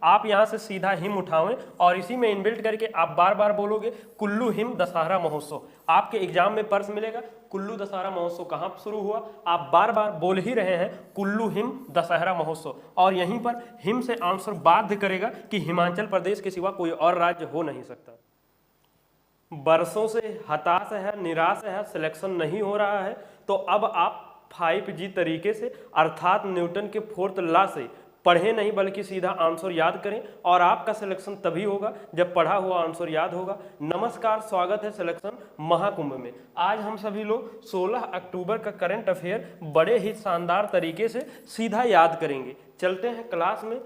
आप यहाँ से सीधा हिम उठावें और इसी में इनबिल्ट करके आप बार बार बोलोगे कुल्लू हिम दशहरा महोत्सव। आपके एग्जाम में प्रश्न मिलेगा कुल्लू दशहरा महोत्सव कहाँ शुरू हुआ, आप बार बार बोल ही रहे हैं कुल्लू हिम दशहरा महोत्सव, और यहीं पर हिम से आंसर बाध्य करेगा कि हिमाचल प्रदेश के सिवा कोई और राज्य हो नहीं सकता। बरसों से हताश है, निराश है, सिलेक्शन नहीं हो रहा है, तो अब आप 5G तरीके से अर्थात न्यूटन के फोर्थ लॉ से पढ़े नहीं बल्कि सीधा आंसर याद करें, और आपका सिलेक्शन तभी होगा जब पढ़ा हुआ आंसर याद होगा। नमस्कार, स्वागत है सिलेक्शन महाकुंभ में। आज हम सभी लोग 16 अक्टूबर का करंट अफेयर बड़े ही शानदार तरीके से सीधा याद करेंगे। चलते हैं क्लास में।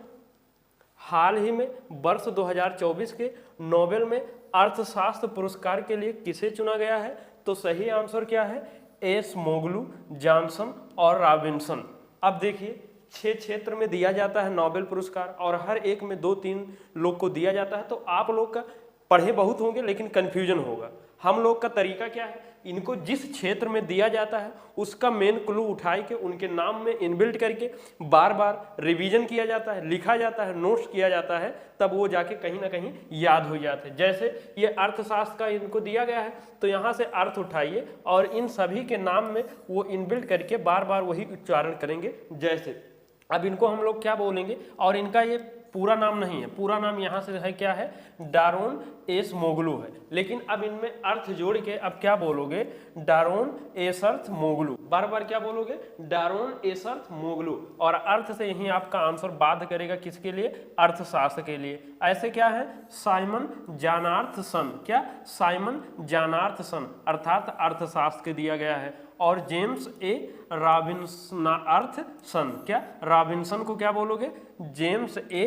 हाल ही में वर्ष 2024 के नोबेल में अर्थशास्त्र पुरस्कार के लिए किसे चुना गया है, तो सही आंसर क्या है, एस मोगलू, जॉनसन और रॉबिन्सन। अब देखिए 6 क्षेत्र में दिया जाता है नोबेल पुरस्कार और हर एक में 2-3 लोग को दिया जाता है, तो आप लोग का पढ़े बहुत होंगे लेकिन कंफ्यूजन होगा। हम लोग का तरीका क्या है, इनको जिस क्षेत्र में दिया जाता है उसका मेन क्लू उठाए के उनके नाम में इनबिल्ट करके बार बार रिवीजन किया जाता है, लिखा जाता है, नोट्स किया जाता है, तब वो जाके कहीं ना कहीं याद हो जाते हैं। जैसे ये अर्थशास्त्र का इनको दिया गया है तो यहाँ से अर्थ उठाइए और इन सभी के नाम में वो इनबिल्ट करके बार बार वही उच्चारण करेंगे। जैसे अब इनको हम लोग क्या बोलेंगे, और इनका ये पूरा नाम नहीं है, पूरा नाम यहाँ से है क्या है, डारोन एस मोगलू है, लेकिन अब इनमें अर्थ जोड़ के अब क्या बोलोगे, डारोन एसर्थ मोगलू। बार बार क्या बोलोगे, डारोन एसर्थ मोगलू, और अर्थ से यही आपका आंसर बाध्य करेगा किसके लिए, अर्थशास्त्र के लिए। ऐसे क्या है, साइमन जॉनार्थसन, क्या साइमन जॉनार्थसन अर्थात अर्थशास्त्र के दिया गया है, और जेम्स ए रॉबिन्सन, क्या रॉबिन्सन को क्या बोलोगे, जेम्स ए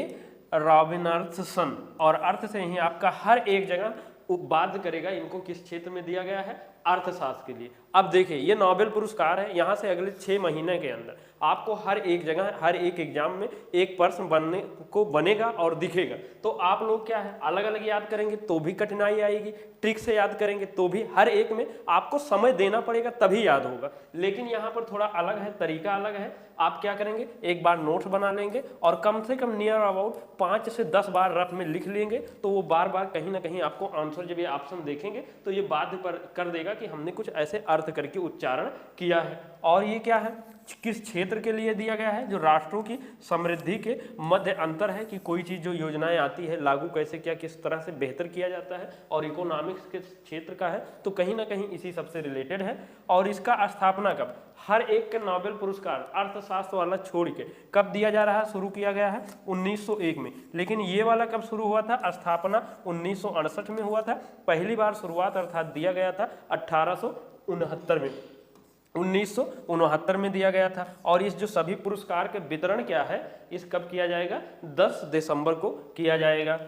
रॉबिन्सन, और अर्थ से ही आपका हर एक जगह बाध्य करेगा इनको किस क्षेत्र में दिया गया है, अर्थशास्त्र के लिए। अब देखिए ये नोबेल पुरस्कार है, यहाँ से अगले 6 महीने के अंदर आपको हर एक जगह हर एक एग्जाम में एक प्रश्न बनने को बनेगा और दिखेगा, तो आप लोग क्या है अलग अलग याद करेंगे तो भी कठिनाई आएगी, ट्रिक से याद करेंगे तो भी हर एक में आपको समय देना पड़ेगा तभी याद होगा। लेकिन यहाँ पर थोड़ा अलग है, तरीका अलग है। आप क्या करेंगे, एक बार नोट्स बना लेंगे और कम से कम नियर अबाउट 5 से 10 बार रफ में लिख लेंगे, तो वो बार बार कहीं ना कहीं आपको आंसर जब ये ऑप्शन देखेंगे तो ये बाध्य कर देगा कि हमने कुछ ऐसे अर्थ करके उच्चारण किया है। और ये क्या है, किस क्षेत्र के लिए दिया गया है, जो राष्ट्रों की समृद्धि के मध्य अंतर है कि कोई चीज जो योजनाएं आती है लागू कैसे क्या किस तरह से बेहतर किया जाता है, और इकोनॉमिक्स के क्षेत्र का है, तो कहीं ना कहीं इसी सबसे रिलेटेड है। और इसका स्थापना कब, हर एक के नोबेल पुरस्कार अर्थशास्त्र वाला छोड़ के कब दिया जा रहा है, शुरू किया गया है 1901 में, लेकिन ये वाला कब शुरू हुआ था, स्थापना 1968 में हुआ था। पहली बार शुरुआत अर्थात दिया गया था 1869 में, 1969 में दिया गया था। और इस जो सभी पुरस्कार के वितरण क्या है, इस कब किया जाएगा, 10 दिसंबर को किया जाएगा।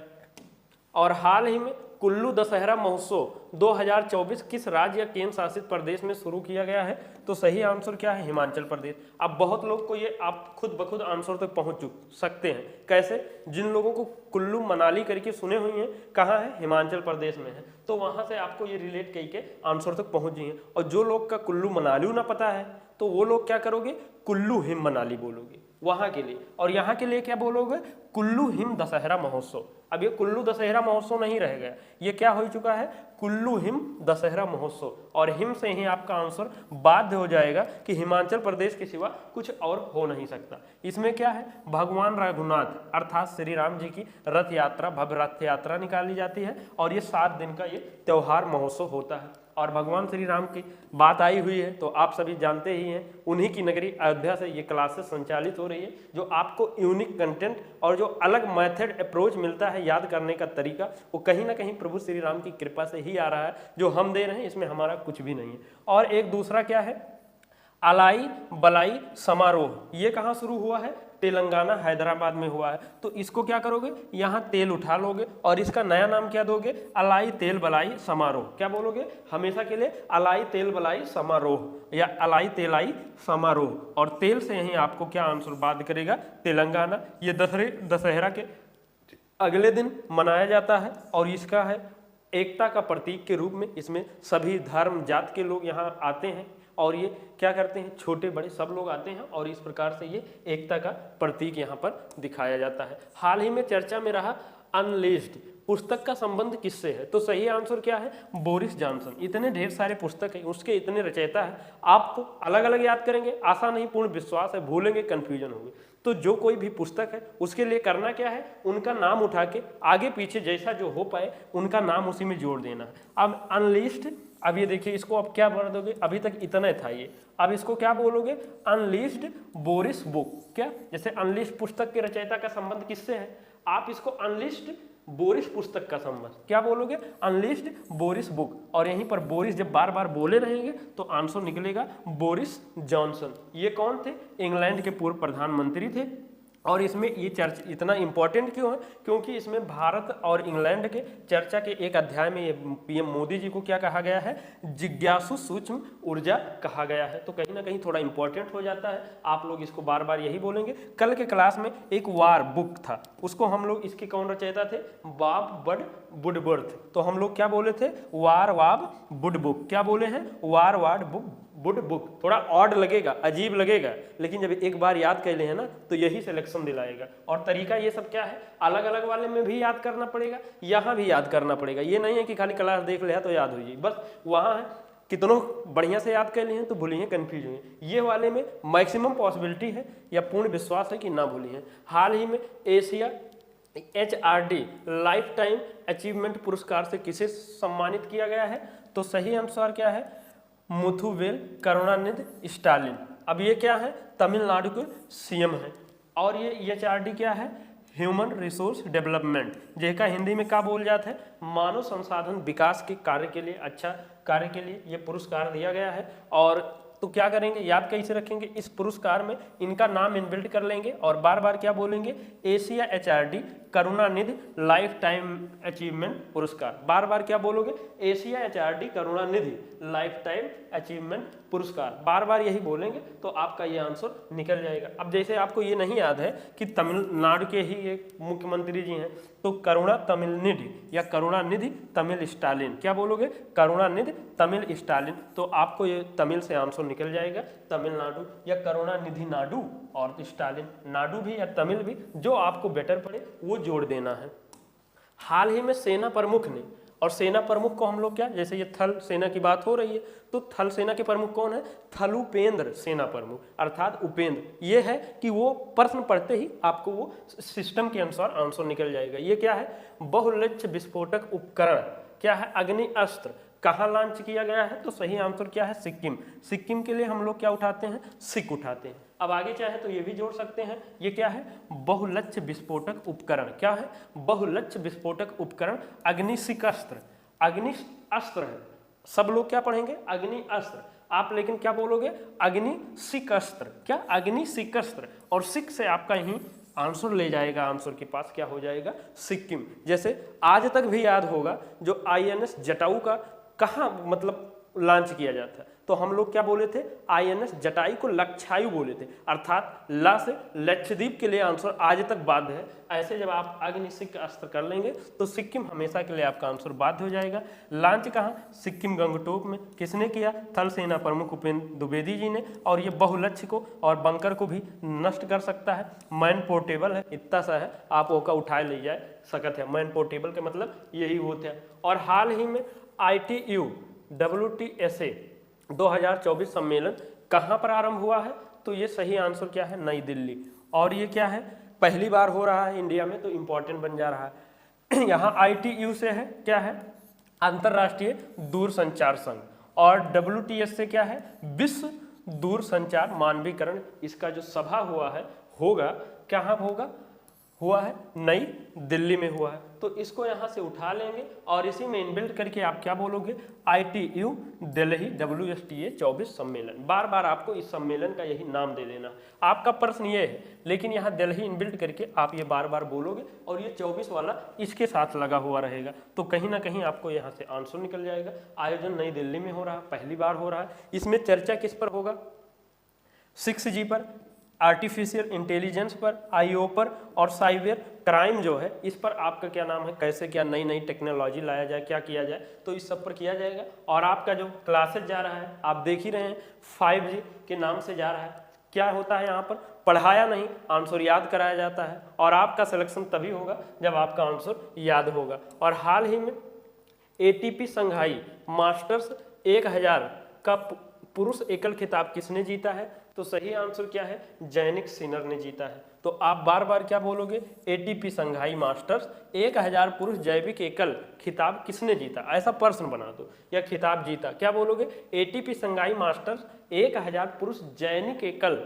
और हाल ही में कुल्लू दशहरा महोत्सव 2024 किस राज्य या केंद्र शासित प्रदेश में शुरू किया गया है, तो सही आंसर क्या है, हिमाचल प्रदेश। अब बहुत लोग को ये आप खुद ब खुद आंसर तक पहुंच सकते हैं, कैसे, जिन लोगों को कुल्लू मनाली करके सुने हुई हैं कहाँ है, हिमाचल प्रदेश में है, तो वहाँ से आपको ये रिलेट करके आंसर तक पहुँच जाइए। और जो लोग का कुल्लू मनाली ना पता है तो वो लोग क्या करोगे, कुल्लू हिम मनाली बोलोगे वहाँ के लिए, और यहाँ के लिए क्या बोलोगे, कुल्लू हिम दशहरा महोत्सव। अब ये कुल्लू दशहरा महोत्सव नहीं रहेगा, ये क्या हो चुका है, कुल्लू हिम दशहरा महोत्सव, और हिम से ही आपका आंसर बाध्य हो जाएगा कि हिमाचल प्रदेश के सिवा कुछ और हो नहीं सकता। इसमें क्या है, भगवान रघुनाथ अर्थात श्री राम जी की रथ यात्रा, भव्य रथ यात्रा निकाली जाती है, और ये 7 दिन का ये त्योहार महोत्सव होता है। और भगवान श्री राम की बात आई हुई है तो आप सभी जानते ही हैं, उन्हीं की नगरी अयोध्या से ये क्लासेस संचालित हो रही है, जो आपको यूनिक कंटेंट और जो अलग मेथड अप्रोच मिलता है याद करने का तरीका, वो कहीं ना कहीं प्रभु श्री राम की कृपा से ही आ रहा है, जो हम दे रहे हैं इसमें हमारा कुछ भी नहीं है। और एक दूसरा क्या है, अलाई बलाई समारोह, ये कहाँ शुरू हुआ है, तेलंगाना हैदराबाद में हुआ है। तो इसको क्या करोगे, यहाँ तेल उठा लोगे और इसका नया नाम क्या दोगे, अलाई तेल बलाई समारोह। क्या बोलोगे, हमेशा के लिए अलाई तेल बलाई समारोह या अलाई तेलाई समारोह, और तेल से यही आपको क्या आंसर बाध्य करेगा, तेलंगाना। ये दशहरा के अगले दिन मनाया जाता है और इसका है एकता का प्रतीक के रूप में, इसमें सभी धर्म जात के लोग यहाँ आते हैं और ये क्या करते हैं, छोटे बड़े सब लोग आते हैं और इस प्रकार से ये एकता का प्रतीक यहाँ पर दिखाया जाता है। हाल ही में चर्चा में रहा अनलीस्ड पुस्तक का संबंध किससे है, तो सही आंसर क्या है, बोरिस जॉनसन। इतने ढेर सारे पुस्तक है, उसके इतने रचयिता है, आप अलग अलग याद करेंगे आशा नहीं पूर्ण विश्वास है भूलेंगे कन्फ्यूजन होगी। तो जो कोई भी पुस्तक है उसके लिए करना क्या है, उनका नाम उठा के आगे पीछे जैसा जो हो पाए उनका नाम उसी में जोड़ देना है। अब अनलिस्ट, अब ये देखिए इसको आप क्या भर दोगे, अभी तक इतना था ये, अब इसको क्या बोलोगे, अनलिस्ड बोरिस बुक। क्या, जैसे अनलिस्ट पुस्तक के रचयिता का संबंध किससे है, आप इसको अनलिस्ट बोरिस पुस्तक का संबंध क्या बोलोगे, अनलिस्ड बोरिस बुक। और यहीं पर बोरिस जब बार बार बोले रहेंगे तो आंसर निकलेगा बोरिस जॉनसन। ये कौन थे, इंग्लैंड के पूर्व प्रधानमंत्री थे। और इसमें ये चर्चा इतना इंपॉर्टेंट क्यों है, क्योंकि इसमें भारत और इंग्लैंड के चर्चा के एक अध्याय में ये पीएम मोदी जी को क्या कहा गया है, जिज्ञासु सूक्ष्म ऊर्जा कहा गया है। तो कहीं ना कहीं थोड़ा इंपॉर्टेंट हो जाता है, आप लोग इसको बार बार यही बोलेंगे। कल के क्लास में एक वार बुक था, उसको हम लोग, इसके कौन रचयिता थे, बाब बड वुडवर्थ। तो हम लोग क्या बोले थे, वार वाब वुड बुक। क्या बोले हैं, वार वाड बुक वुड बुक। थोड़ा ऑड लगेगा, अजीब लगेगा, लेकिन जब एक बार याद कर ले है ना तो यही सिलेक्शन दिलाएगा। और तरीका ये सब क्या है, अलग अलग वाले में भी याद करना पड़ेगा, यहाँ भी याद करना पड़ेगा। ये नहीं है कि खाली क्लास देख लिया तो याद हो जाए, बस वहाँ है कितनों बढ़िया से याद कर लिए हैं तो भूलिए कन्फ्यूज हुए। ये वाले में मैक्सिमम पॉसिबिलिटी है या पूर्ण विश्वास है कि ना भूलिए। हाल ही में Asia HRD life time achievement पुरस्कार से किसे सम्मानित किया गया है, तो सही आंसर क्या है, मुथुवेल करुणानिधि स्टालिन। अब ये क्या है, तमिलनाडु के सीएम है। और ये HRD क्या है, ह्यूमन रिसोर्स डेवलपमेंट, जिसका हिंदी में क्या बोल जाता है, मानव संसाधन विकास के कार्य के लिए, अच्छा कार्य के लिए ये पुरस्कार दिया गया है। और तो क्या करेंगे, याद कैसे रखेंगे, इस पुरस्कार में इनका नाम इनबिल्ट कर लेंगे और बार बार क्या बोलेंगे, Asia HRD Karunanidhi life time achievement पुरस्कार। बार बार क्या बोलोगे, Asia HRD Karunanidhi life time achievement पुरस्कार, बार बार यही बोलेंगे तो आपका ये आंसर निकल जाएगा। अब जैसे आपको ये नहीं याद है कि तमिलनाडु के ही एक मुख्यमंत्री जी हैं, तो करुणा तमिलनिधि या करुणानिधि तमिल स्टालिन, क्या बोलोगे, करुणानिधि तमिल स्टालिन। तो आपको ये तमिल से आंसर निकल जाएगा, तमिलनाडु या करुणानिधि नाडु, और स्टालिन नाडु भी या तमिल भी, जो आपको बेटर पड़े वो जोड़ देना है। हाल ही में सेना प्रमुख ने, और सेना प्रमुख को हम लोग क्या, जैसे ये थल सेना की बात हो रही है तो थल सेना के प्रमुख कौन है, थलुपेंद्र सेना प्रमुख अर्थात उपेंद्र। ये है कि वो प्रश्न पढ़ते ही आपको वो सिस्टम के अनुसार आंसर निकल जाएगा। ये क्या है, बहुलक्ष्य विस्फोटक उपकरण, क्या है, अग्नि अस्त्र, कहाँ लॉन्च किया गया है, तो सही आंसर क्या है, सिक्किम। सिक्किम के लिए हम लोग क्या उठाते हैं, सिक उठाते हैं। अब आगे चाहे तो ये भी जोड़ सकते हैं, ये क्या है, बहुलक्ष्य विस्फोटक उपकरण, क्या है, बहुलक्ष्य विस्फोटक उपकरण अग्निशिक अस्त्र, अग्नि अस्त्र है। सब लोग क्या पढ़ेंगे, अग्नि अस्त्र, आप लेकिन क्या बोलोगे, अग्निशिक अस्त्र, क्या, अग्निशिक अस्त्र, और सिक से आपका यही आंसर ले जाएगा, आंसर के पास क्या हो जाएगा, सिक्किम। जैसे आज तक भी याद होगा जो INS जटाऊ का कहाँ मतलब लॉन्च किया जाता है, तो हम लोग क्या बोले थे, INS जटाई को लक्षायु बोले थे, अर्थात ला से लक्षद्वीप के लिए आंसर आज तक बाध्य है। ऐसे जब आप अग्निशिक अस्त्र कर लेंगे तो सिक्किम हमेशा के लिए आपका आंसर बाध्य हो जाएगा। लॉन्च कहाँ, सिक्किम गंगटोक में, किसने किया, थल सेना प्रमुख उपेंद्र द्विवेदी जी ने। और ये बहुलक्ष्य को और बंकर को भी नष्ट कर सकता है, मैन पोर्टेबल है, इतना सा है, आप ओका उठाए ले जाए सकत है, मैन पोर्टेबल का मतलब यही होता है। और हाल ही में ITU WTSA 2024 सम्मेलन कहाँ पर आरंभ हुआ है, तो ये सही आंसर क्या है, नई दिल्ली। और ये क्या है, पहली बार हो रहा है इंडिया में, तो इम्पोर्टेंट बन जा रहा है। यहाँ ITU से है, क्या है, अंतरराष्ट्रीय दूरसंचार संघ, और WTS से क्या है, विश्व दूरसंचार मानवीकरण। इसका जो सभा हुआ है, होगा कहाँ होगा, हुआ है नई दिल्ली में हुआ है, तो इसको यहाँ से उठा लेंगे और इसी में इनबिल्ट करके आप क्या बोलोगे, ITU दिल्ली WSTA 24 सम्मेलन। बार बार आपको इस सम्मेलन का यही नाम दे देना, आपका प्रश्न ये है, लेकिन यहाँ दिल्ली इनबिल्ट करके आप ये बार बार बोलोगे और ये 24 वाला इसके साथ लगा हुआ रहेगा, तो कहीं ना कहीं आपको यहाँ से आंसर निकल जाएगा। आयोजन नई दिल्ली में हो रहा है, पहली बार हो रहा है। इसमें चर्चा किस पर होगा, 6G पर, आर्टिफिशियल इंटेलिजेंस पर, आईओ पर और साइबर क्राइम जो है इस पर आपका क्या नाम है, कैसे क्या नई नई टेक्नोलॉजी लाया जाए, क्या किया जाए, तो इस सब पर किया जाएगा। और आपका जो क्लासेज जा रहा है आप देख ही रहे हैं 5G के नाम से जा रहा है। क्या होता है यहाँ पर, पढ़ाया नहीं, आंसर याद कराया जाता है और आपका सिलेक्शन तभी होगा जब आपका आंसर याद होगा। और हाल ही में ATP संघाई मास्टर्स 1000 का पुरुष एकल खिताब किसने जीता है, तो सही आंसर क्या है, जैनिक सिनर ने जीता है। तो आप बार बार क्या बोलोगे, ATP संघाई मास्टर्स 1000 पुरुष जैविक एकल खिताब किसने जीता, ऐसा प्रश्न बना दो, या खिताब जीता, क्या बोलोगे, ATP संघाई मास्टर्स 1000 पुरुष जैनिक एकल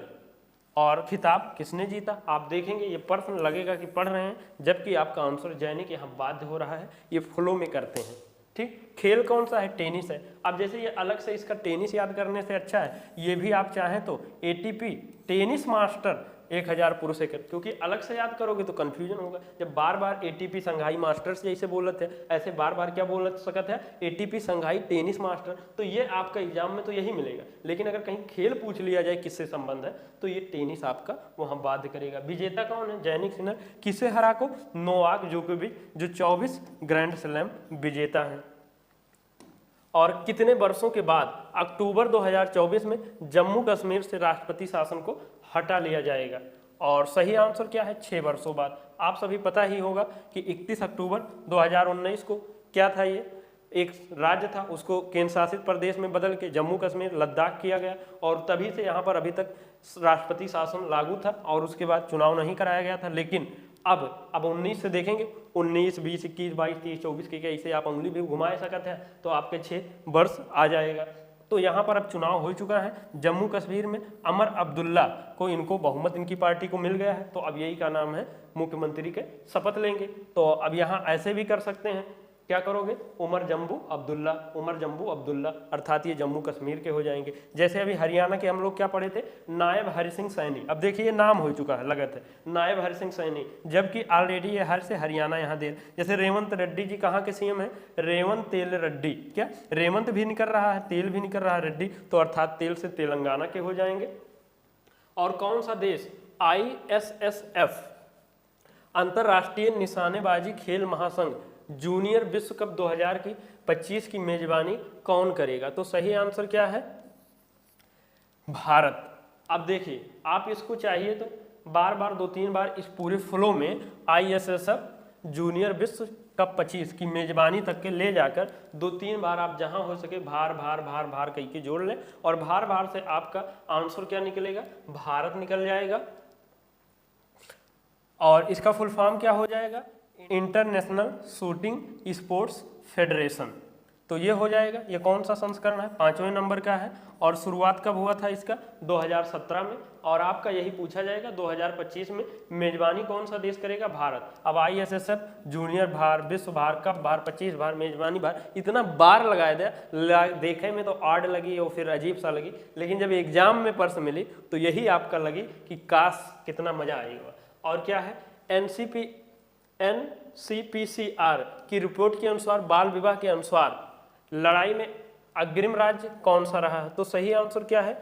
और खिताब किसने जीता। आप देखेंगे ये प्रश्न लगेगा कि पढ़ रहे हैं, जबकि आपका आंसर जैनिक यहाँ बाध्य हो रहा है, ये फ्लो में करते हैं। ठीक, खेल कौन सा है, टेनिस है। अब जैसे ये अलग से इसका टेनिस याद करने से अच्छा है, ये भी आप चाहें तो ATP टेनिस मास्टर 1000 पुरुष एकल, क्योंकि अलग से याद करोगे तो कंफ्यूजन होगा। जब बार बार ATP संघाई मास्टर्स जैसे बोलत है, ऐसे बार बार क्या बोल सकते हैं, ATP संघाई टेनिस मास्टर, तो ये आपका एग्जाम में तो यही मिलेगा। लेकिन अगर कहीं खेल पूछ लिया जाए किससे संबंध है, तो ये टेनिस आपका वहाँ बाध्य करेगा। विजेता कौन है, जैनिक सिनर। किसे हरा को, नोवाक जोकोविच, जो 24 ग्रैंड स्लैम विजेता है। और कितने वर्षों के बाद अक्टूबर 2024 में जम्मू कश्मीर से राष्ट्रपति शासन को हटा लिया जाएगा, और सही आंसर क्या है, 6 वर्षों बाद। आप सभी पता ही होगा कि 31 अक्टूबर 2019 को क्या था, ये एक राज्य था, उसको केंद्र शासित प्रदेश में बदल के जम्मू कश्मीर लद्दाख किया गया, और तभी से यहाँ पर अभी तक राष्ट्रपति शासन लागू था, और उसके बाद चुनाव नहीं कराया गया था। लेकिन अब 19 से देखेंगे, 19, 20, 21, 22, 23, 24 के इसे आप उंगली भी घुमा सकते हैं, तो आपके 6 वर्ष आ जाएगा। तो यहाँ पर अब चुनाव हो चुका है जम्मू कश्मीर में, अमर अब्दुल्ला को, इनको बहुमत इनकी पार्टी को मिल गया है, तो अब यही का नाम है मुख्यमंत्री के शपथ लेंगे। तो अब यहाँ ऐसे भी कर सकते हैं, क्या करोगे, उमर जम्बू अब्दुल्ला, अर्थात ये जम्मू कश्मीर के हो जाएंगे। जैसे अभी हरियाणा के हम लोग क्या पढ़े थे, नायब हरि सिंह सैनी। अब देखिए ये नाम हो चुका है, लगत है नायब हरि सिंह सैनी, जबकि ऑलरेडी ये हर से हरियाणा यहाँ दे। जैसे रेवंत रेड्डी जी कहाँ के CM है, रेवंत तेल रेड्डी, क्या रेवंत भी निकल रहा है, तेल भी निकल रहा है रेड्डी, तो अर्थात तेल से तेलंगाना के हो जाएंगे। और कौन सा देश ISSF अंतर्राष्ट्रीय निशानेबाजी खेल महासंघ जूनियर विश्व कप 2025 की मेजबानी कौन करेगा, तो सही आंसर क्या है, भारत। अब देखिए आप इसको चाहिए तो बार बार 2-3 बार इस पूरे फ्लो में ISSF जूनियर विश्व कप 25 की मेजबानी तक के ले जाकर 2-3 बार आप जहां हो सके भार भार भार भार कह के जोड़ लें, और भार भार से आपका आंसर क्या निकलेगा, भारत निकल जाएगा। और इसका फुल फॉर्म क्या हो जाएगा, इंटरनेशनल शूटिंग स्पोर्ट्स फेडरेशन। तो ये हो जाएगा। ये कौन सा संस्करण है, 5वें नंबर का है, और शुरुआत कब हुआ था इसका, 2017 में। और आपका यही पूछा जाएगा 2025 में मेजबानी कौन सा देश करेगा, भारत। अब ISSF जूनियर भार, विश्व भार, कप भार, 25 भार, मेजबानी भार, इतना बार लगाया दिया, देखे में तो आड़ लगी और फिर अजीब सा लगी, लेकिन जब एग्जाम में प्रश्न मिली तो यही आपका लगी कि काश कितना मजा आएगा। और क्या है, NCPCR की रिपोर्ट के अनुसार बाल विवाह के अनुसार लड़ाई में अग्रिम राज्य कौन सा रहा है, तो सही आंसर क्या है,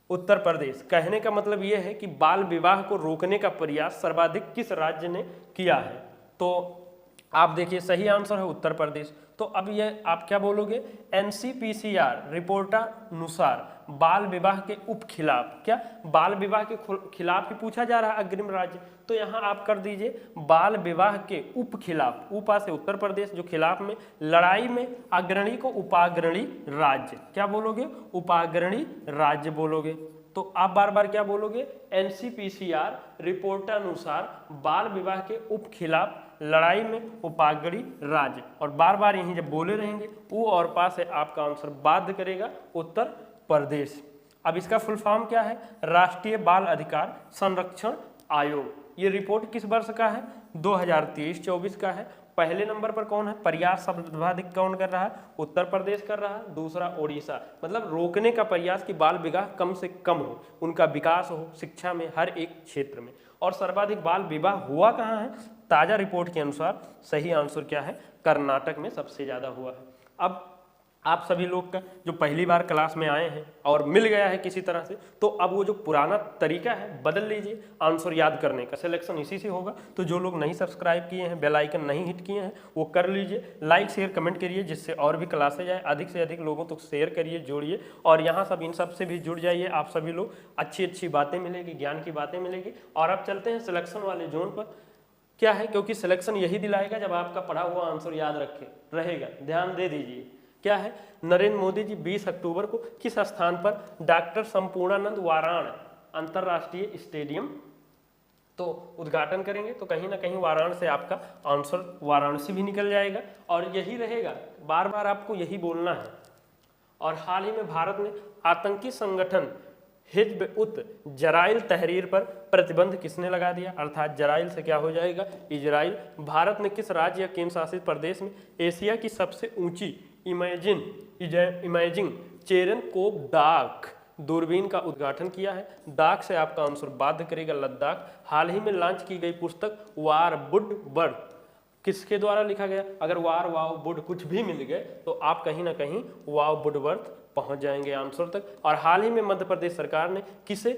उत्तर प्रदेश। कहने का मतलब यह है कि बाल विवाह को रोकने का प्रयास सर्वाधिक किस राज्य ने किया है, तो आप देखिए सही आंसर है उत्तर प्रदेश। तो अब ये आप क्या बोलोगे, NCPCR रिपोर्टानुसार बाल विवाह के उपखिलाफ, क्या बाल विवाह के खिलाफ ही पूछा जा रहा है अग्रिम राज्य, तो यहाँ आप कर दीजिए बाल विवाह के उपखिलाफ, उपा से उत्तर प्रदेश, जो खिलाफ में लड़ाई में अग्रणी को उपाग्रणी राज्य, क्या बोलोगे, उपाग्रणी राज्य बोलोगे। तो आप बार बार क्या बोलोगे, NCPCR रिपोर्टानुसार बाल विवाह के उपखिलाफ लड़ाई में उपाग्रणी राज्य, और बार बार यहीं जब बोले रहेंगे उ और पा से आपका आंसर बाध्य करेगा उत्तर प्रदेश। अब इसका फुल फॉर्म क्या है, राष्ट्रीय बाल अधिकार संरक्षण आयोग। ये रिपोर्ट किस वर्ष का है, 2023-24 का है। पहले नंबर पर कौन है, प्रयास सर्वाधिक कौन कर रहा है, उत्तर प्रदेश कर रहा है, दूसरा ओडिशा। मतलब रोकने का प्रयास कि बाल विवाह कम से कम हो, उनका विकास हो शिक्षा में, हर एक क्षेत्र में। और सर्वाधिक बाल विवाह हुआ कहाँ है, ताजा रिपोर्ट के अनुसार सही आंसर क्या है, कर्नाटक में सबसे ज्यादा हुआ है। अब आप सभी लोग का जो पहली बार क्लास में आए हैं और मिल गया है किसी तरह से, तो अब वो जो पुराना तरीका है बदल लीजिए आंसर याद करने का, सिलेक्शन इसी से होगा। तो जो लोग नहीं सब्सक्राइब किए हैं, बेल आइकन नहीं हिट किए हैं, वो कर लीजिए। लाइक शेयर कमेंट करिए जिससे और भी क्लासेज आए, अधिक से अधिक लोगों तक शेयर करिए, जोड़िए। और यहाँ सब इन सब से भी जुड़ जाइए आप सभी लोग, अच्छी अच्छी बातें मिलेगी, ज्ञान की बातें मिलेगी। और अब चलते हैं सिलेक्शन वाले जोन पर। क्या है, क्योंकि सिलेक्शन यही दिलाएगा जब आपका पढ़ा हुआ आंसर याद रखे रहेगा। ध्यान दे दीजिए। क्या है, नरेंद्र मोदी जी 20 अक्टूबर को किस स्थान पर डॉक्टर संपूर्णानंद वाराण अंतरराष्ट्रीय स्टेडियम तो उद्घाटन करेंगे। तो कहीं ना कहीं वाराणसी से आपका आंसर वाराणसी भी निकल जाएगा और यही रहेगा, बार बार आपको यही बोलना है। और हाल ही में भारत ने आतंकी संगठन हिजब उत जराइल तहरीर पर प्रतिबंध किसने लगा दिया, अर्थात जराइल से क्या हो जाएगा, इजराइल। भारत ने किस राज्य या केंद्र शासित प्रदेश में एशिया की सबसे ऊंची इमेजिंग चेरेनकोव दूरबीन का उद्घाटन किया है। दाग से आपका आंसर बाध्य करेगा लद्दाख। हाल ही में लॉन्च की गई पुस्तक वार वुड बर्ड किसके द्वारा लिखा गया। अगर वार वाव वुड कुछ भी मिल गए तो आप कहीं ना कहीं वाव वुड बर्ड पहुंच जाएंगे आंसर तक। और हाल ही में मध्य प्रदेश सरकार ने किसे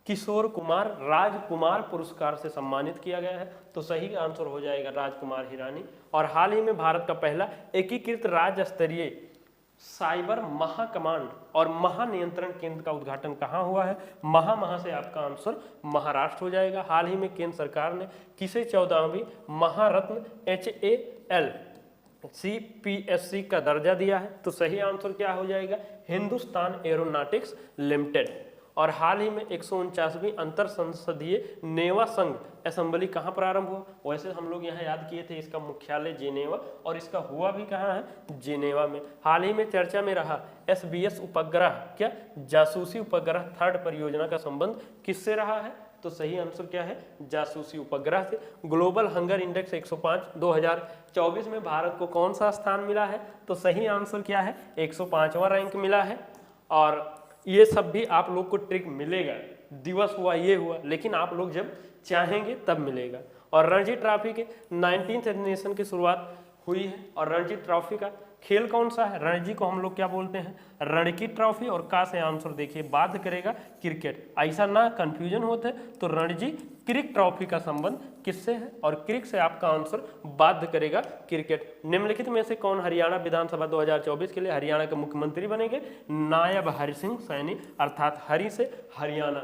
किशोर कुमार राजकुमार पुरस्कार से सम्मानित किया गया है। तो सही आंसर हो जाएगा राजकुमार हिरानी। और हाल ही में भारत का पहला एकीकृत राज्य स्तरीय साइबर महाकमांड और महानियंत्रण केंद्र का उद्घाटन कहाँ हुआ है, महा से आपका आंसर महाराष्ट्र हो जाएगा। हाल ही में केंद्र सरकार ने किसे 14वीं महारत्न HAL CPSC का दर्जा दिया है। तो सही आंसर क्या हो जाएगा, हिंदुस्तान एरोनॉटिक्स लिमिटेड। और हाल ही में 149वीं अंतर संसदीय नेवा संघ असेंबली कहाँ प्रारंभ हुआ। वैसे हम लोग यहाँ याद किए थे इसका मुख्यालय जेनेवा, और इसका हुआ भी कहाँ है, जेनेवा में। हाल ही में चर्चा में रहा SBS उपग्रह, क्या जासूसी उपग्रह 3rd परियोजना का संबंध किससे रहा है। तो सही आंसर क्या है, जासूसी उपग्रह से। ग्लोबल हंगर इंडेक्स 105 2024 में भारत को कौन सा स्थान मिला है। तो सही आंसर क्या है, 105वां रैंक मिला है। और ये सब भी आप लोग को ट्रिक मिलेगा, दिवस हुआ ये हुआ, लेकिन आप लोग जब चाहेंगे तब मिलेगा। और रणजी ट्रॉफी के 19th एडिशन की शुरुआत हुई है। और रणजी ट्रॉफी का खेल कौन सा है, रणजी को हम लोग क्या बोलते हैं, रणकी ट्रॉफी। और का से आंसर देखिए बाध्य करेगा क्रिकेट, ऐसा ना कंफ्यूजन होते। तो रणजी क्रिक ट्रॉफी का संबंध किससे है, और क्रिक से आपका आंसर बाध्य करेगा क्रिकेट। निम्नलिखित में से कौन हरियाणा विधानसभा 2024 के लिए हरियाणा के मुख्यमंत्री बनेंगे, नायब हरि सिंह सैनी, अर्थात हरि से हरियाणा।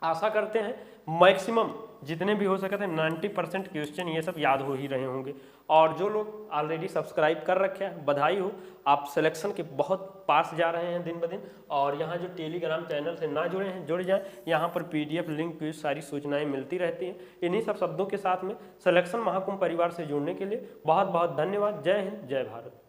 आशा करते हैं मैक्सिमम जितने भी हो सकते हैं 90% क्वेश्चन ये सब याद हो ही रहे होंगे। और जो लोग ऑलरेडी सब्सक्राइब कर रखे हैं बधाई हो, आप सिलेक्शन के बहुत पास जा रहे हैं दिन ब दिन। और यहाँ जो टेलीग्राम चैनल से ना जुड़े हैं जुड़ जाएं, यहाँ पर PDF लिंक की सारी सूचनाएं मिलती रहती हैं। इन्हीं सब शब्दों के साथ में सिलेक्शन महाकुंभ परिवार से जुड़ने के लिए बहुत बहुत धन्यवाद। जय हिंद, जय भारत।